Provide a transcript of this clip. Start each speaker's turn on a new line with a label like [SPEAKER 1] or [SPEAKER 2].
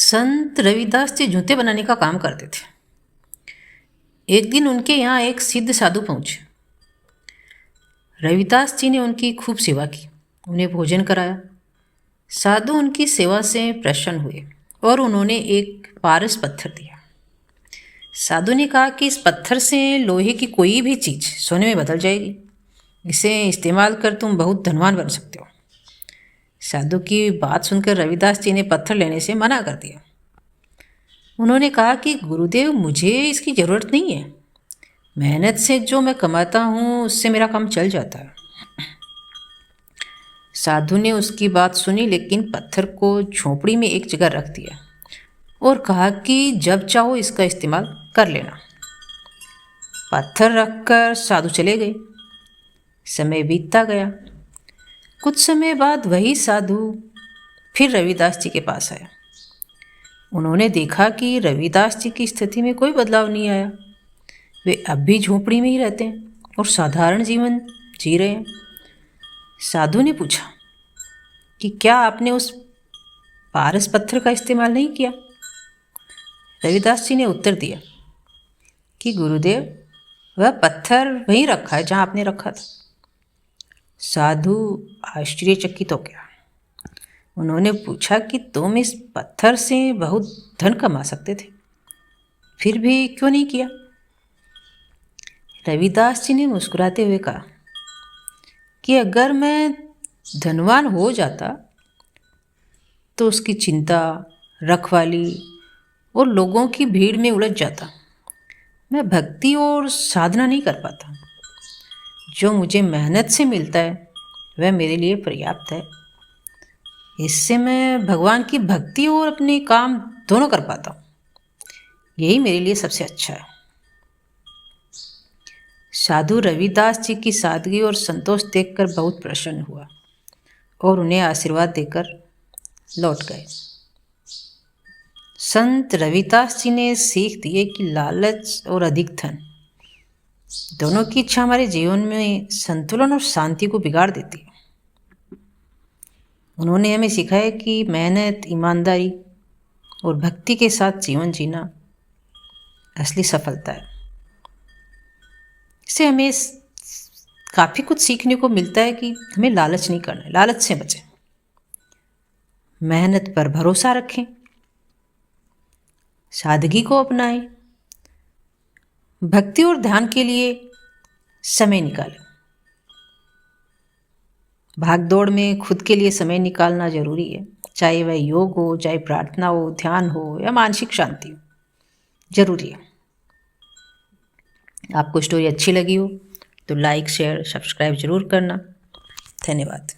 [SPEAKER 1] संत रविदास जी जूते बनाने का काम करते थे। एक दिन उनके यहाँ एक सिद्ध साधु पहुंचे। रविदास जी ने उनकी खूब सेवा की, उन्हें भोजन कराया। साधु उनकी सेवा से प्रसन्न हुए और उन्होंने एक पारस पत्थर दिया। साधु ने कहा कि इस पत्थर से लोहे की कोई भी चीज़ सोने में बदल जाएगी, इसे इस्तेमाल कर तुम बहुत धनवान बन सकते हो। साधु की बात सुनकर रविदास जी ने पत्थर लेने से मना कर दिया। उन्होंने कहा कि गुरुदेव, मुझे इसकी ज़रूरत नहीं है। मेहनत से जो मैं कमाता हूँ उससे मेरा काम चल जाता है। साधु ने उसकी बात सुनी, लेकिन पत्थर को झोपड़ी में एक जगह रख दिया और कहा कि जब चाहो इसका इस्तेमाल कर लेना। पत्थर रखकर साधु चले गए। समय बीतता गया। कुछ समय बाद वही साधु फिर रविदास जी के पास आया। उन्होंने देखा कि रविदास जी की स्थिति में कोई बदलाव नहीं आया। वे अब भी झोपड़ी में ही रहते हैं और साधारण जीवन जी रहे हैं। साधु ने पूछा कि क्या आपने उस पारस पत्थर का इस्तेमाल नहीं किया? रविदास जी ने उत्तर दिया कि गुरुदेव, वह पत्थर वहीं रखा है जहाँ आपने रखा था। साधु आश्चर्यचकित हो गया। उन्होंने पूछा कि तुम इस पत्थर से बहुत धन कमा सकते थे, फिर भी क्यों नहीं किया? रविदास जी ने मुस्कुराते हुए कहा कि अगर मैं धनवान हो जाता तो उसकी चिंता, रखवाली और लोगों की भीड़ में उलझ जाता। मैं भक्ति और साधना नहीं कर पाता। जो मुझे मेहनत से मिलता है वह मेरे लिए पर्याप्त है। इससे मैं भगवान की भक्ति और अपने काम दोनों कर पाता हूँ। यही मेरे लिए सबसे अच्छा है। साधु रविदास जी की सादगी और संतोष देखकर बहुत प्रसन्न हुआ और उन्हें आशीर्वाद देकर लौट गए। संत रविदास जी ने सीख दी है कि लालच और अधिक धन दोनों की इच्छा हमारे जीवन में संतुलन और शांति को बिगाड़ देती है। उन्होंने हमें सिखाया कि मेहनत, ईमानदारी और भक्ति के साथ जीवन जीना असली सफलता है। इससे हमें काफ़ी कुछ सीखने को मिलता है कि हमें लालच नहीं करना है, लालच से बचें, मेहनत पर भरोसा रखें, सादगी को अपनाएं, भक्ति और ध्यान के लिए समय निकालें। भागदौड़ में खुद के लिए समय निकालना जरूरी है, चाहे वह योग हो, चाहे प्रार्थना हो, ध्यान हो या मानसिक शांति हो, जरूरी है। आपको स्टोरी अच्छी लगी हो तो लाइक, शेयर, सब्सक्राइब जरूर करना। धन्यवाद।